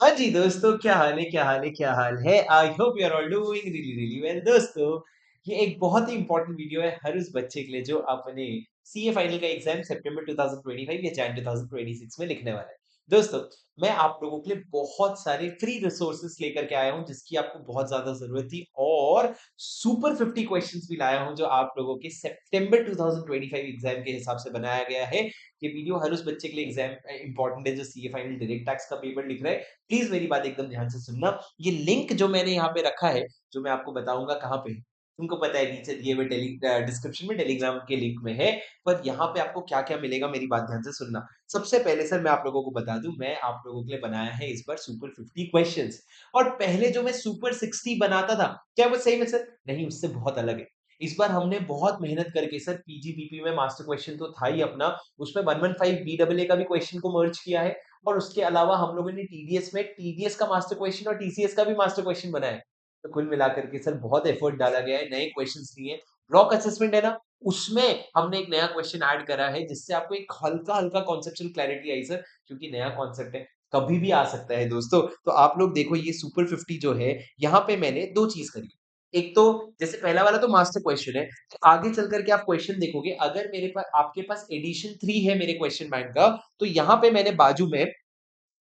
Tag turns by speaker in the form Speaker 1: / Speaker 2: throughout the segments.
Speaker 1: हाँ जी दोस्तों, क्या हाल है क्या हाल है क्या हाल है। I hope you are all doing really really well. दोस्तों, ये एक बहुत ही इंपॉर्टेंट वीडियो है हर उस बच्चे के लिए जो अपने सीए फाइनल का एग्जाम सितंबर 2025 या जैन 2026 में लिखने वाला है। दोस्तों, मैं आप लोगों के लिए बहुत सारे फ्री रिसोर्सेस लेकर के आया हूं जिसकी आपको बहुत ज्यादा जरूरत थी, और सुपर 50 क्वेश्चंस भी लाया हूं जो आप लोगों के सितंबर 2025 एग्जाम के हिसाब से बनाया गया है। ये वीडियो हर उस बच्चे के लिए एग्जाम इंपॉर्टेंट है जो सीए फाइनल डायरेक्ट टैक्स का पेपर लिख रहा है। प्लीज मेरी बात एकदम ध्यान से सुनना। ये लिंक जो मैंने यहाँ पे रखा है, जो मैं आपको बताऊंगा कहाँ पे है, तुमको पता है नीचे दिए हुए डिस्क्रिप्शन में टेलीग्राम के लिंक में है। पर यहाँ पे आपको क्या क्या मिलेगा, मेरी बात ध्यान से सुनना। सबसे पहले सर मैं आप लोगों को बता दूं, मैं आप लोगों के लिए बनाया है इस बार सुपर 50 क्वेश्चंस। और पहले जो मैं सुपर 60 बनाता था, क्या वो सही में सर? नहीं, उससे बहुत अलग है। इस बार हमने बहुत मेहनत करके सर, पीजीबीपी में मास्टर क्वेश्चन तो था ही अपना, उसमें 115 बीडब्ल्यूए का भी क्वेश्चन को मर्ज किया है। और उसके अलावा हम लोगों ने टीडीएस में टीडीएस का मास्टर क्वेश्चन और टीसीएस का भी मास्टर क्वेश्चन बनाया है। तो कुल मिलाकर के सर बहुत एफर्ट डाला गया है, नए क्वेश्चंस लिए। ब्लॉक असेसमेंट है ना, उसमें हमने एक नया क्वेश्चन ऐड करा है जिससे आपको एक हल्का हल्का कॉन्सेप्चुअल क्लैरिटी आई सर, क्योंकि नया कॉन्सेप्ट है, कभी भी आ सकता है दोस्तों। तो आप लोग देखो, ये सुपर 50 जो है, यहाँ पे मैंने दो चीज करी। एक तो जैसे पहला वाला तो मास्टर क्वेश्चन है, तो आगे चल करके आप क्वेश्चन देखोगे, अगर मेरे पास आपके पास एडिशन 3 है मेरे क्वेश्चन बैंक का, तो यहाँ पे मैंने बाजू में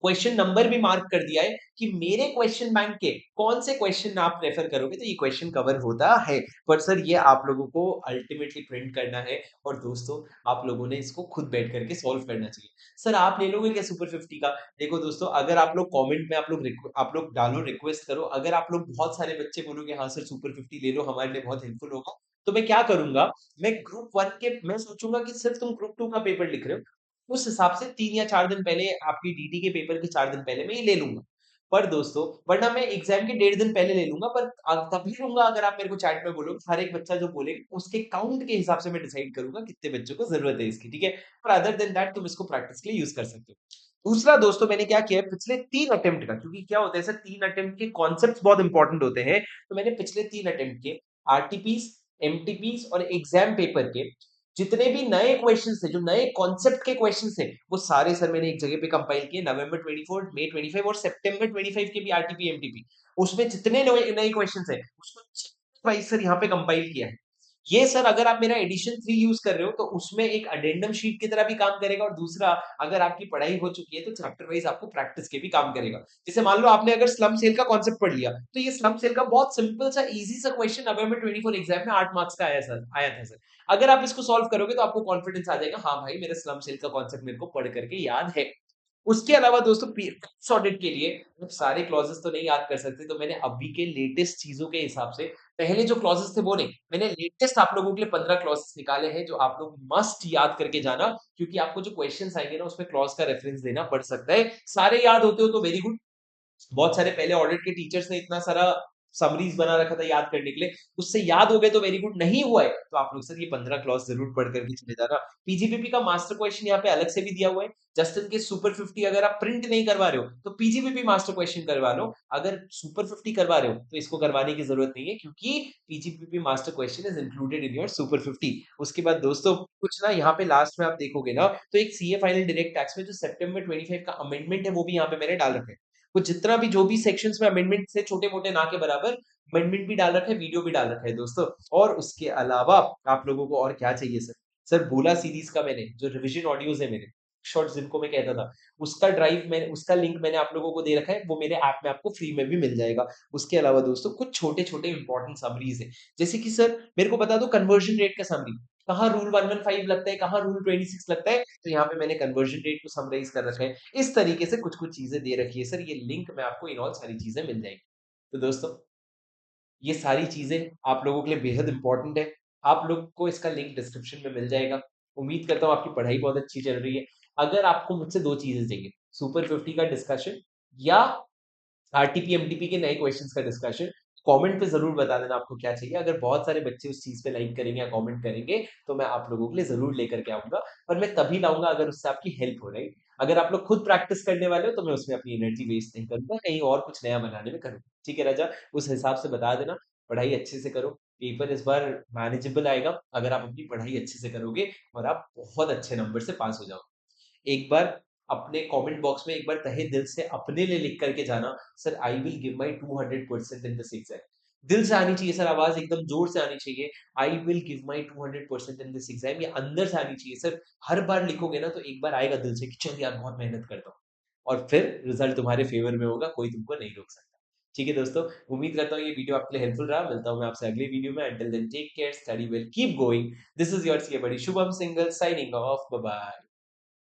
Speaker 1: क्वेश्चन नंबर भी मार्क कर दिया है कि मेरे क्वेश्चन बैंक के कौन से क्वेश्चन आप रेफर करोगे तो ये क्वेश्चन कवर होता है। पर सर ये आप लोगों को अल्टीमेटली प्रिंट करना है, और दोस्तों आप लोगों ने इसको खुद बैठ करके सॉल्व करना चाहिए। सर आप ले लोगे क्या सुपर 50 का? देखो दोस्तों, अगर आप लोग कमेंट में आप लोग डालो, रिक्वेस्ट करो, अगर आप लोग बहुत सारे बच्चे बोलोगे हाँ सर सुपर 50 ले लो, हमारे लिए बहुत हेल्पफुल होगा, तो मैं क्या करूंगा, मैं ग्रुप वन के मैं सोचूंगा कि सिर्फ तुम ग्रुप टू का पेपर लिख रहे हो, उस हिसाब से 3 या 4 दिन पहले आपकी डीटी के पेपर के 4 दिन पहले मैं ये ले लूँगा। पर दोस्तों, वरना मैं एग्ज़ाम के 1.5 दिन पहले ले लूँगा, पर तभी लूँगा अगर आप मेरे को चैट में बोलोगे। हर एक बच्चा जो बोलेगा उसके काउंट के हिसाब से मैं डिसाइड करूँगा कितने बच्चों को ज़रूरत है इसकी, ठीक है? पर अदर देन दैट तुम इसको प्रैक्टिस के लिए यूज़ कर सकते हो। दूसरा दोस्तों, मैंने क्या किया है पिछले 3 अटेम्प्ट का, क्योंकि क्या होता है सर, 3 अटेम्प्ट के कॉन्सेप्ट्स बहुत इंपॉर्टेंट होते हैं, तो मैंने पिछले 3 अटेम्प्ट के आरटीपीस, एमटीपीस और एग्ज़ाम पेपर के जितने भी नए क्वेश्चंस थे, जो नए कॉन्सेप्ट के क्वेश्चंस थे, वो सारे सर मैंने एक जगह पे कंपाइल किए। नवंबर 24, मई 25 और सितंबर 25 के भी आरटीपी एमटीपी, उसमें जितने नए नए क्वेश्चंस हैं उसको वाइज सर यहाँ पे कंपाइल किया है। ये सर अगर आप मेरा एडिशन 3 यूज कर रहे हो तो उसमें एक अडेंडम शीट की तरह भी काम करेगा, और दूसरा, अगर आपकी पढ़ाई हो चुकी है तो चैप्टर वाइज आपको प्रैक्टिस के भी काम करेगा। जैसे मान लो आपने अगर स्लम सेल का कॉन्सेप्ट पढ़ लिया, तो ये स्लम सेल का बहुत सिंपल सा इजी सा क्वेश्चन नवंबर 24 एग्जाम में 8 मार्क्स का आया था सर। अगर आप इसको सॉल्व करोगे तो आपको कॉन्फिडेंस आ जाएगा, हाँ भाई मेरे स्लम सेल का कॉन्सेप्ट मेरे को पढ़ करके याद है। उसके अलावा दोस्तों, टैक्स ऑडिट के लिए आप सारे क्लॉजेस तो नहीं याद कर सकते, तो मैंने अभी के लेटेस्ट चीजों के हिसाब से, पहले जो क्लॉजेस थे वो नहीं, मैंने लेटेस्ट आप लोगों के लिए 15 क्लॉजेस निकाले हैं जो आप लोग मस्ट याद करके जाना, क्योंकि आपको जो क्वेश्चंस आएंगे ना उसमें क्लॉज का रेफरेंस देना पड़ सकता है। सारे याद होते हो तो वेरी गुड। बहुत सारे पहले ऑडिट के टीचर्स ने इतना सारा समरीज बना रखा था याद करने के लिए, उससे याद हो गए तो वेरी गुड, नहीं हुआ है तो आप लोग सर ये 15 क्लॉज जरूर पढ़ करके चले जाना। पीजीपीपी का मास्टर क्वेश्चन यहाँ पे अलग से भी दिया हुआ है। जस्ट के सुपर 50 अगर आप प्रिंट नहीं करवा रहे हो तो पीजीपीपी मास्टर क्वेश्चन करवा लो। अगर सुपर 50 करवा रहे हो तो इसको करवाने की जरूरत नहीं है, क्योंकि PGPP master question is included in your super 50। उसके बाद दोस्तों, कुछ ना यहाँ पे लास्ट में आप देखोगे ना, तो एक सीए फाइनल डायरेक्ट टैक्स में जो सितंबर 25 का अमेंडमेंट है वो भी यहाँ पे मैंने डाल रखा है। वो जितना भी जो भी सेक्शंस में अमेंडमेंट से छोटे मोटे ना के बराबर अमेंडमेंट भी डाल रखा है, वीडियो भी डाल रखा है दोस्तों। और उसके अलावा आप लोगों को और क्या चाहिए सर? सर बोला सीरीज का मैंने जो रिवीजन ऑडियोज है मेरे शॉर्ट्स जिनको मैं कहता था, उसका ड्राइव मैंने, उसका लिंक मैंने आप लोगों को दे रखा है, वो मेरे ऐप में आपको फ्री में भी मिल जाएगा। उसके अलावा दोस्तों, कुछ छोटे छोटे इंपॉर्टेंट समरीज है, जैसे कि सर मेरे को बता दो कन्वर्जन रेट का समरी, कहाँ रूल 115 लगता है, कहाँ रूल 26 लगता है, तो यहाँ पे मैंने कन्वर्जन रेट को समराइज कर रखा है। इस तरीके से कुछ कुछ चीजें दे रखी है सर, ये लिंक में आपको इन ऑल सारी चीजें मिल जाएंगी। तो दोस्तों, ये सारी चीजें आप लोगों के लिए बेहद इंपॉर्टेंट है। आप लोग को इसका लिंक डिस्क्रिप्शन में मिल जाएगा। उम्मीद करता हूँ आपकी पढ़ाई बहुत अच्छी चल रही है। अगर आपको मुझसे दो चीजें चाहिए, सुपर 50 का डिस्कशन या आरटीपी एमटीपी के नए क्वेश्चंस का डिस्कशन, कमेंट पे जरूर बता देना आपको क्या चाहिए। अगर बहुत सारे बच्चे उस चीज पे लाइक करेंगे या कमेंट करेंगे तो मैं आप लोगों के लिए जरूर लेकर के आऊंगा। पर मैं तभी लाऊंगा अगर उससे आपकी हेल्प हो रही। अगर आप लोग खुद प्रैक्टिस करने वाले हो तो मैं उसमें अपनी एनर्जी वेस्ट नहीं करूंगा, कहीं और कुछ नया बनाने में करूंगा। ठीक है राजा, उस हिसाब से बता देना। पढ़ाई अच्छे से करो, पेपर इस बार मैनेजेबल आएगा अगर आप अपनी पढ़ाई अच्छे से करोगे, और आप बहुत अच्छे नंबर से पास हो जाओगे। एक बार अपने कमेंट बॉक्स में एक बार तहे दिल से अपने लिए लिख करके जाना, sir I will give my 200% in this exam. दिल से आनी चाहिए सर, आवाज एकदम जोर से आनी चाहिए, I will give my 200% in this exam, ये अंदर से आनी चाहिए सर। हर बार लिखोगे ना तो एक बार आएगा दिल से कि चल यार बहुत मेहनत करता हूँ, और फिर रिजल्ट तुम्हारे फेवर में होगा, कोई तुमको नहीं रोक सकता। ठीक है दोस्तों, उम्मीद करता हूँ ये वीडियो आपके लिए हेल्पफुल रहा। मिलता हूँ मैं आपसे अगले वीडियो में। Until then take care, study well, keep going. This is your C buddy Shubham Singhal signing off, bye bye.